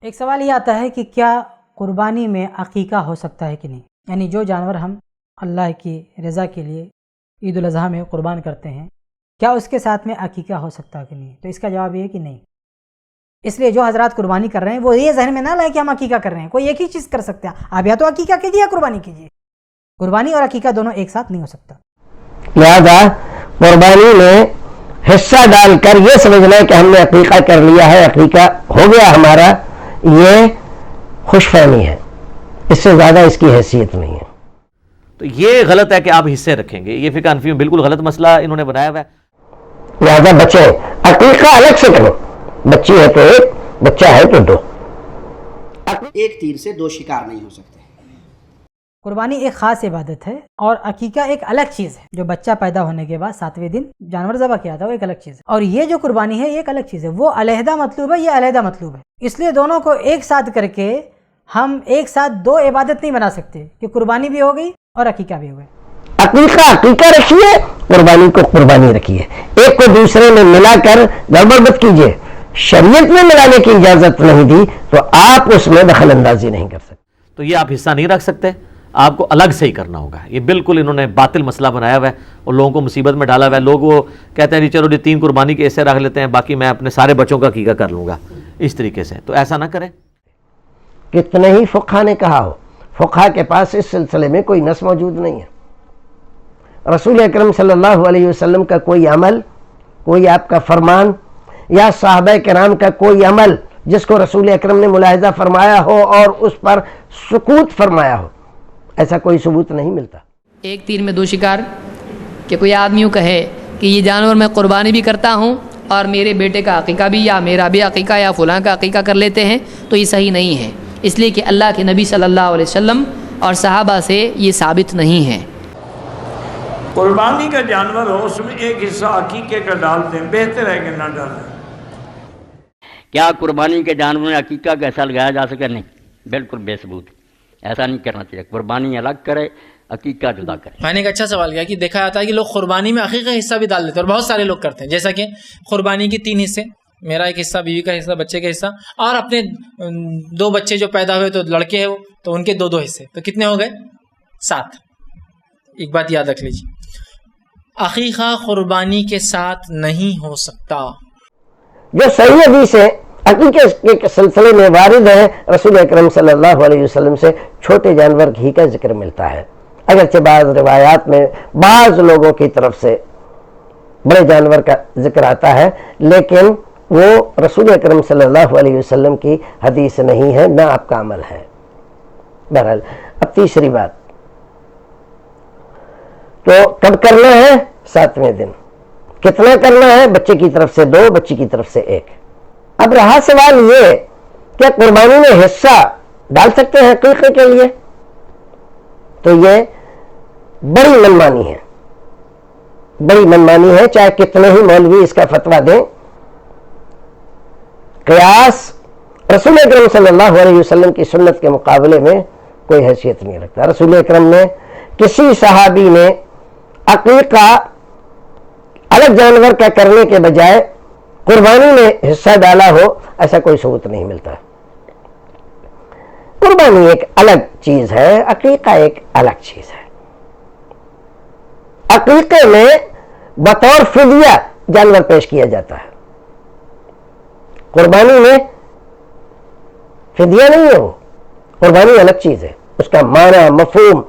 ایک سوال یہ آتا ہے کہ کیا قربانی میں عقیقہ ہو سکتا ہے کہ نہیں، یعنی جو جانور ہم اللہ کی رضا کے لیے عید الاضحیٰ میں قربان کرتے ہیں کیا اس کے ساتھ میں عقیقہ ہو سکتا ہے کہ نہیں؟ تو اس کا جواب یہ ہے کہ نہیں۔ اس لیے جو حضرات قربانی کر رہے ہیں وہ یہ ذہن میں نہ لائے کہ ہم عقیقہ کر رے ہیں، کوئی ایک ہی چیز کر سکتے ہیں، آپ یا تو عقیقہ کیجیے یا قربانی کیجیے، قربانی اور عقیقہ دونوں ایک ساتھ نہیں ہو سکتا۔ لہذا قربانی میں حصہ ڈال کر یہ سمجھنا ہے کہ ہم نے عقیقہ کر لیا ہے، عقیقہ ہو گیا ہمارا، یہ خوش فہمی ہے، اس سے زیادہ اس کی حیثیت نہیں ہے۔ تو یہ غلط ہے کہ آپ حصے رکھیں گے، یہ فقہ حنفی میں بالکل غلط مسئلہ انہوں نے بنایا ہوا ہے۔ لہذا بچیں، عقیقہ الگ سے کریں، بچی ہے تو ایک، بچہ ہے تو دو۔ ایک تیر سے دو شکار نہیں ہو سکتے۔ قربانی ایک خاص عبادت ہے اور عقیقہ ایک الگ چیز ہے، جو بچہ پیدا ہونے کے بعد 7ویں دن جانور ذبح کیا تھا وہ ایک الگ چیز ہے، اور یہ جو قربانی ہے یہ ایک الگ چیز ہے، وہ علیحدہ مطلوب ہے، یہ علیحدہ مطلوب ہے۔ اس لیے دونوں کو ایک ساتھ کر کے ہم ایک ساتھ دو عبادت نہیں بنا سکتے کہ قربانی بھی ہو گئی اور عقیقہ بھی ہو گیا۔ عقیقہ رکھیے، قربانی کو قربانی رکھیے، ایک کو دوسرے میں ملا کر گڑبڑ مت کیجیے۔ شریعت میں ملانے کی اجازت نہیں دی تو آپ اس میں دخل اندازی نہیں کر سکتے۔ تو یہ آپ حصہ نہیں رکھ سکتے، آپ کو الگ سے ہی کرنا ہوگا۔ یہ بالکل انہوں نے باطل مسئلہ بنایا ہوا ہے اور لوگوں کو مصیبت میں ڈالا ہوا ہے۔ لوگ وہ کہتے ہیں جی چلو جی 3 قربانی کے ایسے رکھ لیتے ہیں، باقی میں اپنے سارے بچوں کا عقیقہ کر لوں گا، اس طریقے سے تو ایسا نہ کریں۔ کتنے ہی فقہ نے کہا ہو، فقہ کے پاس اس سلسلے میں کوئی نص موجود نہیں ہے۔ رسول اکرم صلی اللہ علیہ وسلم کا کوئی عمل، کوئی آپ کا فرمان یا صحابہ کرام کا کوئی عمل جس کو رسول اکرم نے ملاحظہ فرمایا ہو اور اس پر سکوت فرمایا ہو، ایسا کوئی ثبوت نہیں ملتا۔ ایک تیر میں دو شکار، کہ کوئی آدمی یوں کہے کہ یہ جانور میں قربانی بھی کرتا ہوں اور میرے بیٹے کا عقیقہ بھی یا میرا بھی عقیقہ یا فلاں کا عقیقہ کر لیتے ہیں، تو یہ صحیح نہیں ہے، اس لیے کہ اللہ کے نبی صلی اللہ علیہ وسلم اور صحابہ سے یہ ثابت نہیں ہے۔ قربانی کا جانور ہو اس میں ایک حصہ عقیقے کا ڈالتے ہیں، بہتر ہے کہ نہ ڈالیں۔ کیا قربانی کے جانور میں عقیقہ کا حصہ لگایا جا سکے؟ نہیں، بالکل بے ثبوت، ایسا نہیں کرنا چاہیے۔ قربانی الگ کرے، عقیقہ جدا کرے۔ میں نے ایک اچھا سوال کیا کہ دیکھا جاتا ہے کہ لوگ قربانی میں عقیقہ کا حصہ بھی ڈال دیتے ہیں، اور بہت سارے لوگ کرتے ہیں، جیسا کہ قربانی کی 3 حصے، میرا ایک حصہ، بیوی کا حصہ، بچے کا حصہ، اور اپنے 2 بچے جو پیدا ہوئے تو لڑکے ہیں وہ، تو ان کے 2 حصے، تو کتنے ہو گئے؟ 7۔ ایک بات یاد رکھ لیجیے، عقیقہ قربانی کے ساتھ نہیں ہو سکتا۔ جو صحیح حدیث ہے عقیقے کے سلسلے میں وارد ہے، رسول اکرم صلی اللہ علیہ وسلم سے چھوٹے جانور ہی کا ذکر ملتا ہے، اگرچہ بعض روایات میں بعض لوگوں کی طرف سے بڑے جانور کا ذکر آتا ہے، لیکن وہ رسول اکرم صلی اللہ علیہ وسلم کی حدیث نہیں ہے، نہ آپ کا عمل ہے۔ بہرحال اب تیسری بات، تو کب کرنا ہے؟ 7ویں دن۔ کتنا کرنا ہے؟ بچے کی طرف سے 2، بچی کی طرف سے 1۔ اب رہا سوال یہ کہ قربانی میں حصہ ڈال سکتے ہیں عقیقے کے لیے، تو یہ بڑی منمانی ہے، بڑی منمانی ہے، چاہے کتنے ہی مولوی اس کا فتویٰ دیں۔ قیاس رسول اکرم صلی اللہ علیہ وسلم کی سنت کے مقابلے میں کوئی حیثیت نہیں رکھتا۔ رسول اکرم نے کسی صحابی نے عقیقہ الگ جانور کا کرنے کے بجائے قربانی میں حصہ ڈالا ہو، ایسا کوئی ثبوت نہیں ملتا۔ قربانی ایک الگ چیز ہے، عقیقہ ایک الگ چیز ہے۔ عقیقے میں بطور فدیہ جانور پیش کیا جاتا ہے، قربانی میں فدیہ نہیں ہے، وہ قربانی الگ چیز ہے، اس کا معنی، مفہوم،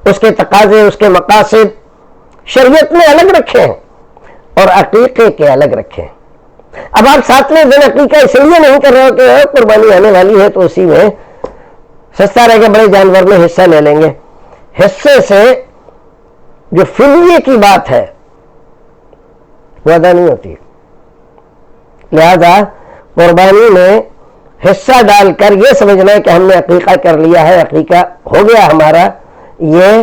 اس کے تقاضے، اس کے مقاصد شریعت میں الگ رکھے ہیں اور عقیقے کے الگ رکھے ہیں۔ اب آپ 7ویں دن عقیقہ اس لیے نہیں کر رہے ہو کہ قربانی آنے والی ہے تو اسی میں سستا رہے گا، بڑے جانور میں حصہ لے لیں گے۔ حصے سے جو فدیے کی بات ہے وہ ادا نہیں ہوتی، لہذا قربانی میں حصہ ڈال کر یہ سمجھنا ہے کہ ہم نے عقیقہ کر لیا ہے، عقیقہ ہو گیا ہمارا، یہ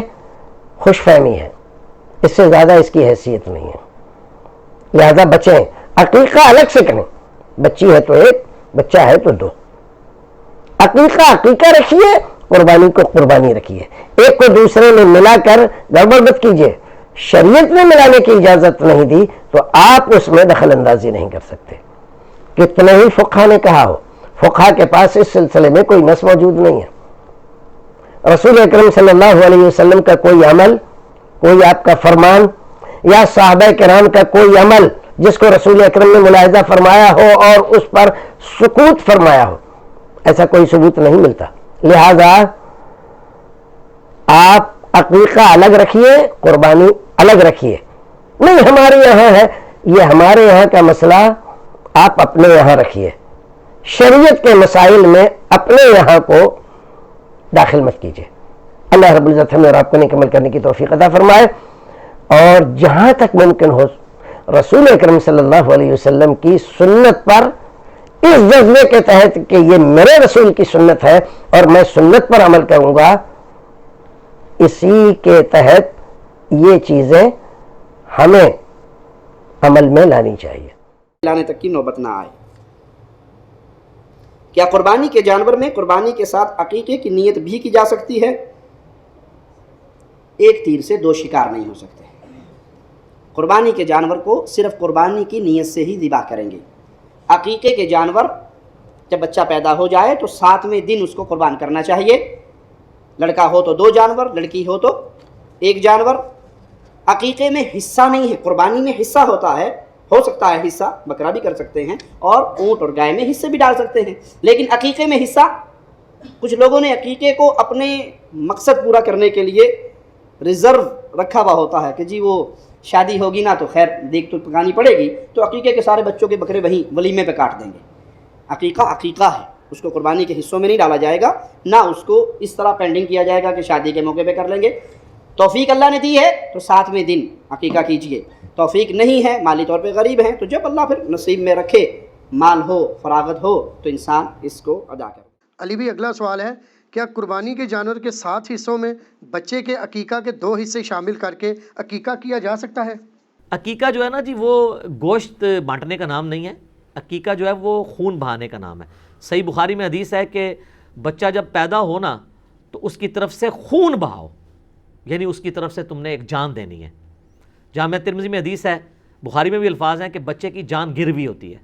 خوش فہمی ہے، اس سے زیادہ اس کی حیثیت نہیں ہے۔ لہذا بچیں، عقیقہ الگ سے کریں، بچی ہے تو 1، بچہ ہے تو 2۔ عقیقہ رکھیے، قربانی کو قربانی رکھیے، ایک کو دوسرے میں ملا کر گڑبڑ مت کیجیے۔ شریعت میں ملانے کی اجازت نہیں دی تو آپ اس میں دخل اندازی نہیں کر سکتے۔ کتنے ہی فقہ نے کہا ہو، فقہا کے پاس اس سلسلے میں کوئی نص موجود نہیں ہے۔ رسول اکرم صلی اللہ علیہ وسلم کا کوئی عمل، کوئی آپ کا فرمان یا صحابہ کرام کا کوئی عمل جس کو رسول اکرم نے ملاحظہ فرمایا ہو اور اس پر سکوت فرمایا ہو، ایسا کوئی ثبوت نہیں ملتا۔ لہذا آپ عقیقہ الگ رکھیے، قربانی الگ رکھیے۔ نہیں ہمارے یہاں ہے، یہ ہمارے یہاں کا مسئلہ آپ اپنے یہاں رکھیے، شریعت کے مسائل میں اپنے یہاں کو داخل مت کیجیے۔ اللہ رب العزت ہمیں اور آپ کو نیک عمل کرنے کی توفیق عطا فرمائے، اور جہاں تک ممکن ہو رسول اکرم صلی اللہ علیہ وسلم کی سنت پر اس جذبے کے تحت کہ یہ میرے رسول کی سنت ہے اور میں سنت پر عمل کروں گا، اسی کے تحت یہ چیزیں ہمیں عمل میں لانی چاہیے، لانے تک کی نوبت نہ آئے۔ کیا قربانی کے جانور میں قربانی کے ساتھ عقیقے کی نیت بھی کی جا سکتی ہے؟ ایک تیر سے دو شکار نہیں ہو سکتے۔ قربانی کے جانور کو صرف قربانی کی نیت سے ہی ذبح کریں گے۔ عقیقے کے جانور جب بچہ پیدا ہو جائے تو 7ویں دن اس کو قربان کرنا چاہیے۔ لڑکا ہو تو 2 جانور، لڑکی ہو تو 1 جانور۔ عقیقے میں حصہ نہیں ہے، قربانی میں حصہ ہوتا ہے، ہو سکتا ہے حصہ بکرا بھی کر سکتے ہیں اور اونٹ اور گائے میں حصے بھی ڈال سکتے ہیں، لیکن عقیقے میں حصہ، کچھ لوگوں نے عقیقے کو اپنے مقصد پورا کرنے کے لیے ریزرو رکھا ہوا ہوتا ہے کہ جی وہ شادی ہوگی نا تو خیر دیکھ تو پکانی پڑے گی، تو عقیقے کے سارے بچوں کے بکرے وہیں ولیمے پہ کاٹ دیں گے۔ عقیقہ عقیقہ ہے، اس کو قربانی کے حصوں میں نہیں ڈالا جائے گا، نہ اس کو اس طرح پینڈنگ کیا جائے گا کہ شادی کے موقع پہ کر لیں گے۔ توفیق اللہ نے دی ہے تو 7ویں دن عقیقہ کیجئے، توفیق نہیں ہے، مالی طور پہ غریب ہیں، تو جب اللہ پھر نصیب میں رکھے، مال ہو، فراغت ہو، تو انسان اس کو ادا کرے۔ علی بھی اگلا سوال ہے، کیا قربانی کے جانور کے 7 حصوں میں بچے کے عقیقہ کے 2 حصے شامل کر کے عقیقہ کیا جا سکتا ہے؟ عقیقہ جو ہے نا جی وہ گوشت بانٹنے کا نام نہیں ہے، عقیقہ جو ہے وہ خون بہانے کا نام ہے۔ صحیح بخاری میں حدیث ہے کہ بچہ جب پیدا ہونا تو اس کی طرف سے خون بہاؤ، یعنی اس کی طرف سے تم نے ایک جان دینی ہے۔ جامع ترمذی میں حدیث ہے، بخاری میں بھی الفاظ ہیں کہ بچے کی جان گروی ہوتی ہے،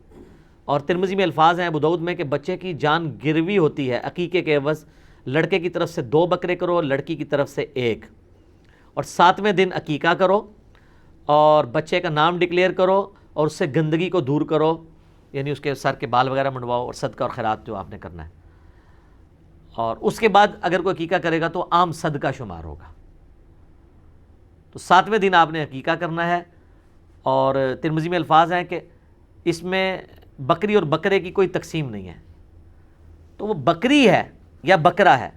اور ترمذی میں الفاظ ہیں ابو داؤد میں کہ بچے کی جان گروی ہوتی ہے عقیقے کے عوض، لڑکے کی طرف سے 2 بکرے کرو، لڑکی کی طرف سے 1، اور 7ویں دن عقیقہ کرو اور بچے کا نام ڈکلیئر کرو اور اس سے گندگی کو دور کرو، یعنی اس کے سر کے بال وغیرہ منڈواؤ، اور صدقہ اور خیرات جو آپ نے کرنا ہے، اور اس کے بعد اگر کوئی عقیقہ کرے گا تو عام صدقہ شمار ہوگا۔ تو 7ویں دن آپ نے عقیقہ کرنا ہے، اور ترمذی میں الفاظ ہیں کہ اس میں بکری اور بکرے کی کوئی تقسیم نہیں ہے، تو وہ بکری ہے یا بکرا ہے،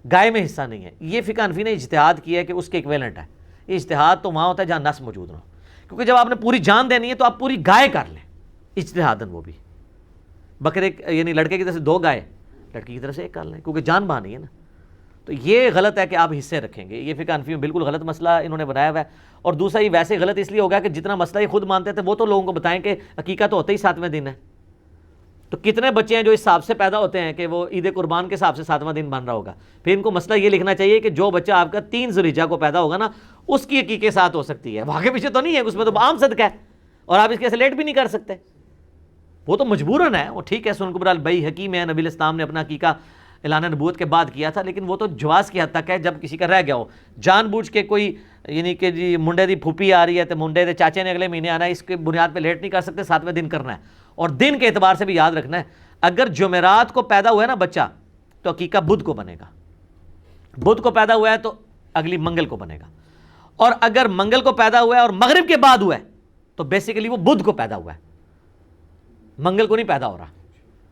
گائے میں حصہ نہیں ہے۔ یہ فقہ حنفی نے اجتہاد کیا ہے کہ اس کے ایکویلنٹ ہے۔ یہ اجتہاد تو وہاں ہوتا ہے جہاں نص موجود نہ ہو، کیونکہ جب آپ نے پوری جان دینی ہے تو آپ پوری گائے کر لیں اجتہاداً، وہ بھی بکرے یعنی لڑکے کی طرف سے 2 گائے، لڑکی کی طرف سے 1 کر لیں، کیونکہ جان بہانی ہے نا۔ تو یہ غلط ہے کہ آپ حصے رکھیں گے، یہ فقہ حنفی میں بالکل غلط مسئلہ انہوں نے بنایا ہوا ہے۔ اور دوسرا یہ ویسے غلط اس لیے ہوگا کہ جتنا مسئلہ یہ خود مانتے تھے وہ تو لوگوں کو بتائیں کہ عقیقہ تو ہوتا ہی 7ویں دن ہے، تو کتنے بچے ہیں جو اس حساب سے پیدا ہوتے ہیں کہ وہ عید قربان کے حساب سے 7واں دن بن رہا ہوگا۔ پھر ان کو مسئلہ یہ لکھنا چاہیے کہ جو بچہ آپ کا 3 ذوالحجہ کو پیدا ہوگا نا، اس کی عقیقے کے ساتھ ہو سکتی ہے، آگے پیچھے تو نہیں ہے، اس میں تو عام صدقہ ہے اور آپ اس کے لیٹ بھی نہیں کر سکتے، وہ تو مجبوراً ہے۔ وہ ٹھیک ہے، سنن کبری البیہقی میں نبی الاسلام نے اپنا عقیقہ اعلان نبوت کے بعد کیا تھا، لیکن وہ تو جواز کی حد تک ہے جب کسی کا رہ گیا ہو، جان بوجھ کے کوئی یعنی کہ جی منڈے دی پھوپھی آ رہی ہے تو منڈے دے چاچے نے اگلے مہینے آنا ہے، اس کے بنیاد پہ لیٹ نہیں کر سکتے، 7ویں دن کرنا ہے۔ اور دن کے اعتبار سے بھی یاد رکھنا ہے، اگر جمعرات کو پیدا ہوا ہے نا بچہ تو عقیقہ بدھ کو بنے گا، بدھ کو پیدا ہوا ہے تو اگلی منگل کو بنے گا، اور اگر منگل کو پیدا ہوا ہے اور مغرب کے بعد ہوا ہے تو بیسیکلی وہ بدھ کو پیدا ہوا ہے، منگل کو نہیں پیدا ہو رہا۔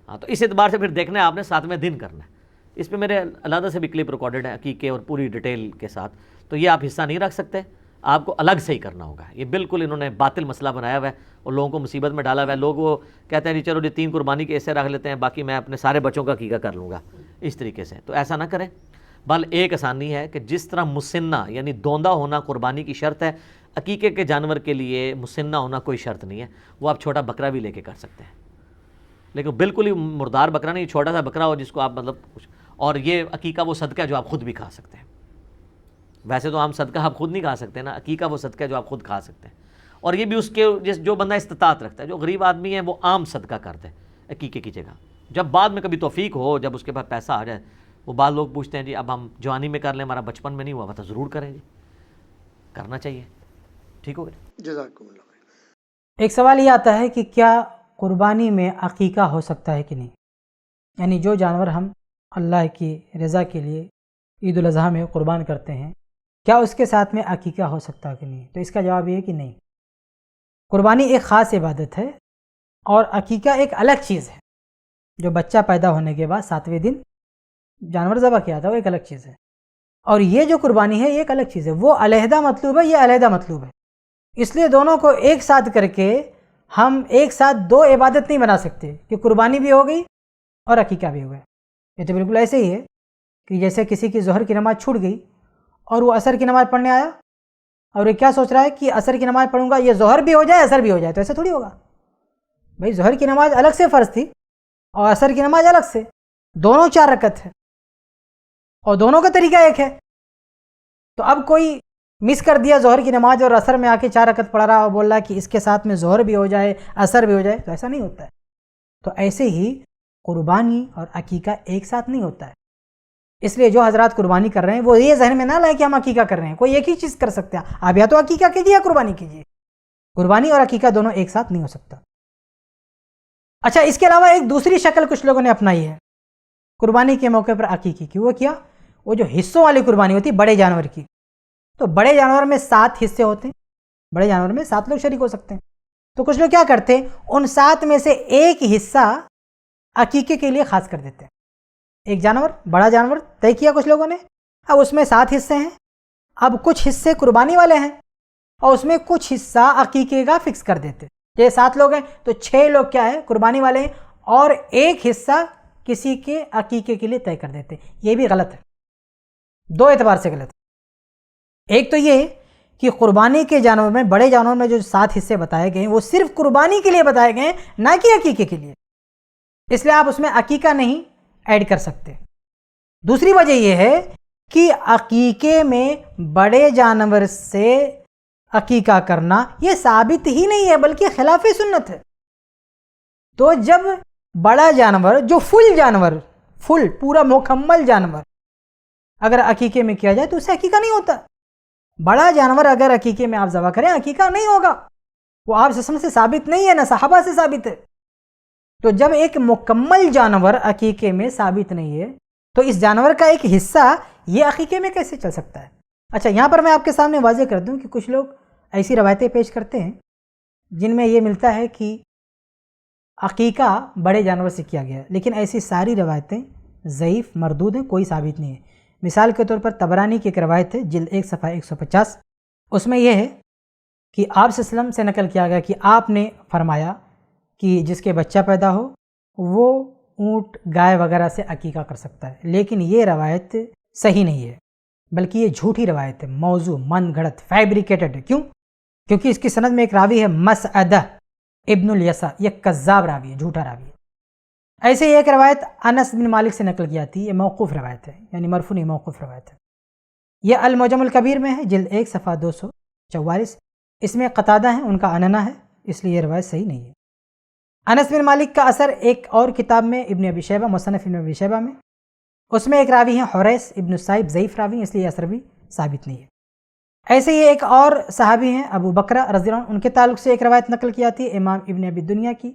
ہاں، تو اس اعتبار سے پھر دیکھنا ہے آپ نے 7ویں دن کرنا ہے۔ اس پہ میرے علیحدہ سے بھی کلپ ریکارڈڈ ہے عقیقے اور پوری ڈیٹیل کے ساتھ، تو یہ آپ حصہ نہیں رکھ سکتے، آپ کو الگ سے ہی کرنا ہوگا۔ یہ بالکل انہوں نے باطل مسئلہ بنایا ہوا ہے اور لوگوں کو مصیبت میں ڈالا ہوا ہے۔ لوگ وہ کہتے ہیں جی چلو جی 3 قربانی کے ایسے رکھ لیتے ہیں، باقی میں اپنے سارے بچوں کا عقیقہ کر لوں گا، اس طریقے سے تو ایسا نہ کریں۔ بل ایک آسانی ہے کہ جس طرح مسنہ یعنی دوندا ہونا قربانی کی شرط ہے، عقیقے کے جانور کے لیے مسنہ ہونا کوئی شرط نہیں ہے، وہ آپ چھوٹا بکرا بھی لے کے کر سکتے ہیں، لیکن بالکل ہی مردار بکرا نہیں، چھوٹا سا بکرا ہو جس کو آپ مطلب کچھ، اور یہ عقیقہ وہ صدقہ ہے جو آپ خود بھی کھا سکتے ہیں۔ ویسے تو عام صدقہ آپ خود نہیں کھا سکتے نا، عقیقہ وہ صدقہ ہے جو آپ خود کھا سکتے ہیں، اور یہ بھی اس کے جو بندہ استطاعت رکھتا ہے، جو غریب آدمی ہے وہ عام صدقہ کر دے عقیقے کی جگہ، جب بعد میں کبھی توفیق ہو، جب اس کے پاس پیسہ آ جائے، وہ بعض لوگ پوچھتے ہیں جی اب ہم جوانی میں کر لیں، ہمارا بچپن میں نہیں ہوا تو ضرور کریں جی، کرنا چاہیے. ٹھیک ہو گیا. جزاکم اللہ. ایک سوال یہ آتا ہے کہ کیا قربانی میں عقیقہ ہو سکتا ہے کہ نہیں؟ یعنی جو جانور ہم اللہ کی رضا کے لیے عید الاضحیٰ میں قربان کرتے ہیں، کیا اس کے ساتھ میں عقیقہ ہو سکتا ہے کہ نہیں؟ تو اس کا جواب یہ ہے کہ نہیں. قربانی ایک خاص عبادت ہے اور عقیقہ ایک الگ چیز ہے. جو بچہ پیدا ہونے کے بعد 7ویں دن جانور ذبح کیا تھا وہ ایک الگ چیز ہے، اور یہ جو قربانی ہے یہ ایک الگ چیز ہے. وہ علیحدہ مطلوب ہے، یہ علیحدہ مطلوب ہے. اس لیے دونوں کو ایک ساتھ کر کے ہم ایک ساتھ دو عبادت نہیں بنا سکتے کہ قربانی بھی ہو گئی اور عقیقہ بھی ہو گیا. یہ تو بالکل ایسے ہی ہے کہ جیسے کسی کی ظہر کی نماز چھوٹ گئی اور وہ عصر کی نماز پڑھنے آیا اور یہ کیا سوچ رہا ہے کہ عصر کی نماز پڑھوں گا، یہ ظہر بھی ہو جائے عصر بھی ہو جائے. تو ایسا تھوڑی ہوگا بھائی. ظہر کی نماز الگ سے فرض تھی اور عصر کی نماز الگ سے، دونوں 4 رکعت ہے اور دونوں کا طریقہ ایک ہے. تو اب کوئی مس کر دیا ظہر کی نماز اور عصر میں آ کے 4 رکعت پڑھ رہا اور بول رہا کہ اس کے ساتھ میں ظہر بھی ہو جائے عصر بھی ہو جائے، تو ایسا نہیں ہوتا ہے. تو ایسے ہی قربانی اور عقیقہ ایک ساتھ نہیں ہوتا ہے. اس لیے جو حضرات قربانی کر رہے ہیں وہ یہ ذہن میں نہ لائے کہ ہم عقیقہ کر رہے ہیں. کوئی ایک ہی چیز کر سکتے ہیں. آپ یا تو عقیقہ کیجیے یا قربانی کیجیے. قربانی اور عقیقہ دونوں ایک ساتھ نہیں ہو سکتا. اچھا، اس کے علاوہ ایک دوسری شکل کچھ لوگوں نے اپنائی ہے قربانی کے موقع پر عقیقے کی. وہ کیا؟ وہ جو حصوں والی قربانی ہوتی ہے بڑے جانور کی. تو بڑے جانور میں 7 حصے ہوتے ہیں. بڑے جانور میں 7 لوگ شریک ہو سکتے ہیں. تو کچھ لوگ کیا کرتے ہیں، ان 7 میں سے ایک حصہ عقیقے کے لیے خاص کر دیتے ہیں. ایک جانور، بڑا جانور طے کیا کچھ لوگوں نے، اب اس میں 7 حصے ہیں. اب کچھ حصے قربانی والے ہیں اور اس میں کچھ حصہ عقیقے کا فکس کر دیتے. یہ 7 لوگ ہیں تو 6 لوگ کیا ہے قربانی والے ہیں اور ایک حصہ کسی کے عقیقے کے لیے طے کر دیتے. یہ بھی غلط ہے، 2 اعتبار سے غلط ہے. ایک تو یہ کہ قربانی کے جانور میں، بڑے جانور میں جو 7 حصے بتائے گئے ہیں وہ صرف قربانی کے لیے بتائے گئے ہیں، نہ کہ عقیقے کے لیے. اس لیے آپ اس میں عقیقہ نہیں ایڈ کر سکتے. دوسری وجہ یہ ہے کہ عقیقے میں بڑے جانور سے عقیقہ کرنا یہ ثابت ہی نہیں ہے بلکہ خلاف سنت ہے. تو جب بڑا جانور جو فل جانور، فل پورا مکمل جانور اگر عقیقے میں کیا جائے تو اسے عقیقہ نہیں ہوتا. بڑا جانور اگر عقیقے میں آپ ذبح کریں عقیقہ نہیں ہوگا. وہ آپ سے ثابت نہیں ہے، نہ صحابہ سے ثابت ہے. تو جب ایک مکمل جانور عقیقے میں ثابت نہیں ہے تو اس جانور کا ایک حصہ یہ عقیقے میں کیسے چل سکتا ہے؟ اچھا، یہاں پر میں آپ کے سامنے واضح کر دوں کہ کچھ لوگ ایسی روایتیں پیش کرتے ہیں جن میں یہ ملتا ہے کہ عقیقہ بڑے جانور سے کیا گیا، لیکن ایسی ساری روایتیں ضعیف مردود ہیں، کوئی ثابت نہیں ہے. مثال کے طور پر طبرانی کی ایک روایت ہے جلد 1 صفحہ 150. اس میں یہ ہے کہ آپ صلی اللہ علیہ وسلم سے نقل کیا گیا کہ آپ نے فرمایا کہ جس کے بچہ پیدا ہو وہ اونٹ، گائے وغیرہ سے عقیقہ کر سکتا ہے. لیکن یہ روایت صحیح نہیں ہے بلکہ یہ جھوٹی روایت ہے، موضوع، من گھڑت، فیبریکیٹڈ ہے. کیوں؟ کیونکہ اس کی سند میں ایک راوی ہے مسعدہ ابن الیسع، یہ کذاب راوی ہے، جھوٹا راوی ہے. ایسے ہی ایک روایت انس بن مالک سے نقل کی آتی ہے، یہ موقوف روایت ہے، یعنی مرفوع نہیں، موقوف روایت ہے. یہ المعجم الکبیر میں ہے جلد 1 صفحہ 244. اس میں قتادہ ہیں، ان کا عنعنہ ہے، اس لیے یہ روایت صحیح نہیں ہے. انس بن مالک کا اثر ایک اور کتاب میں ابن ابی شیبہ، مصنف ابن ابی شیبہ میں، اس میں ایک راوی ہیں حریث ابن صائب، ضعیف راوی ہیں، اس لیے اثر بھی ثابت نہیں ہے. ایسے ہی ایک اور صحابی ہیں ابو بکرہ رضی اللہ عنہ، ان کے تعلق سے ایک روایت نقل کی آتی ہے، امام ابن ابی دنیا کی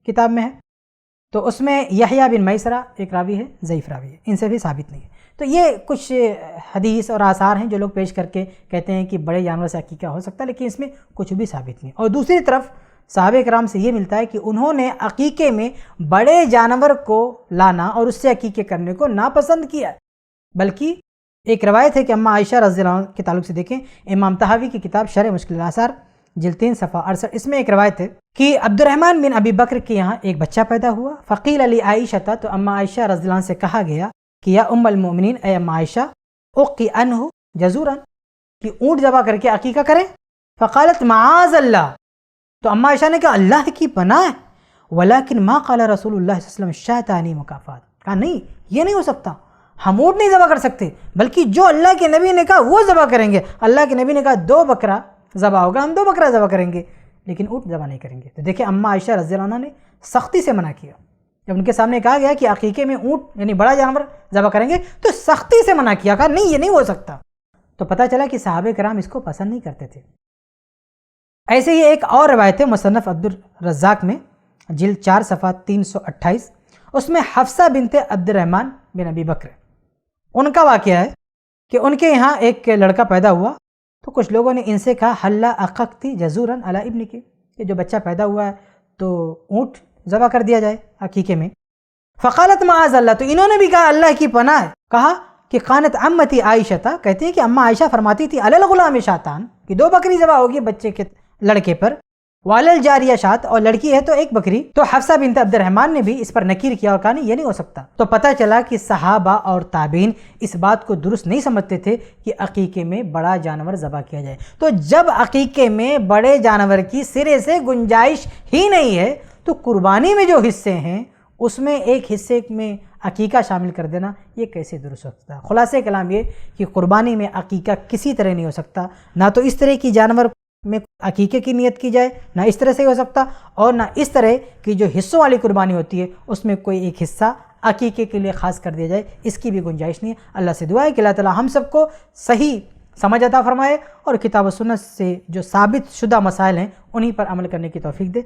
کتاب میں ہے. تو اس میں یحییٰ بن میسرہ ایک راوی ہے، ضعیف راوی ہے، ان سے بھی ثابت نہیں ہے. تو یہ کچھ حدیث اور آثار ہیں جو لوگ پیش کر کے کہتے ہیں کہ بڑے جانور سے عقیقہ ہو سکتا ہے، لیکن اس میں کچھ بھی ثابت نہیں. اور دوسری طرف صحابہ کرام سے یہ ملتا ہے کہ انہوں نے عقیقے میں بڑے جانور کو لانا اور اس سے عقیقے کرنے کو ناپسند کیا، بلکہ ایک روایت ہے کہ اماں عائشہ رضی اللہ عنہ کے تعلق سے دیکھیں، امام طحاوی کی کتاب شرح مشکل الاثار جلد 3 صفحہ 68، اس میں ایک روایت ہے کہ عبد الرحمن بن ابی بکر کے یہاں ایک بچہ پیدا ہوا. فقیل علی عائشہ، تو اماں عائشہ رضی اللہ عنہ سے کہا گیا کہ یا ام المؤمنین، اے اماں عائشہ، اقی عنہ جزورا، کہ اونٹ ذبح کر کے عقیقہ کریں. فقالت معاذ اللہ، تو اماں عائشہ نے کہا اللہ کی پناہ، ولیکن ما قال رسول اللہ صلی اللہ علیہ وسلم شاتانی مکافات، کہا نہیں یہ نہیں ہو سکتا، ہم اونٹ نہیں ذبح کر سکتے، بلکہ جو اللہ کے نبی نے کہا وہ ذبح کریں گے. اللہ کے نبی نے کہا 2 بکرا ذبح ہوگا، ہم 2 بکرا ذبح کریں گے، لیکن اونٹ ذبح نہیں کریں گے. تو دیکھیں اماں عائشہ رضی اللہ عنہ نے سختی سے منع کیا جب ان کے سامنے کہا گیا کہ عقیقے میں اونٹ یعنی بڑا جانور ذبح کریں گے تو سختی سے منع کیا، کہا نہیں یہ نہیں ہو سکتا. تو پتہ چلا کہ صحابہ کرام اس کو پسند نہیں کرتے تھے. ایسے ہی ایک اور روایت ہے مصنف عبد الرزاق میں جلد 4 صفحہ 328، اس میں حفصہ بنت عبد الرحمن بن ابی بکر ان کا واقعہ ہے کہ ان کے یہاں ایک لڑکا پیدا ہوا تو کچھ لوگوں نے ان سے کہا حلا عققتی جزوراً علی ابن کی، کہ جو بچہ پیدا ہوا ہے تو اونٹ ذبح کر دیا جائے عقیقے میں. فقالت معاذ اللہ، تو انہوں نے بھی کہا اللہ کی پناہ ہے. کہا کہ قانت عمتی عائشہ، کہتے ہیں کہ اماں عائشہ فرماتی تھی علی الغلام شاتان، کہ 2 بکری ذبح ہوگی بچے کے لڑکے پر، والل جاریہ شات، اور لڑکی ہے تو 1 بکری. تو حفصہ بنت عبد الرحمن نے بھی اس پر نکیر کیا اور کہا نہیں یہ نہیں ہو سکتا. تو پتہ چلا کہ صحابہ اور تابعین اس بات کو درست نہیں سمجھتے تھے کہ عقیقے میں بڑا جانور ذبح کیا جائے. تو جب عقیقے میں بڑے جانور کی سرے سے گنجائش ہی نہیں ہے تو قربانی میں جو حصے ہیں اس میں ایک حصے میں عقیقہ شامل کر دینا یہ کیسے درست ہو سکتا ہے؟ خلاصہ کلام یہ کہ قربانی میں عقیقہ کسی طرح نہیں ہو سکتا، نہ تو اس طرح کی جانور میں عقیقے کی نیت کی جائے، نہ اس طرح سے ہو سکتا، اور نہ اس طرح کی جو حصوں والی قربانی ہوتی ہے اس میں کوئی ایک حصہ عقیقے کے لیے خاص کر دیا جائے، اس کی بھی گنجائش نہیں ہے. اللہ سے دعا ہے کہ اللہ تعالی ہم سب کو صحیح سمجھ عطا فرمائے اور کتاب و سنت سے جو ثابت شدہ مسائل ہیں انہی پر عمل کرنے کی توفیق دے.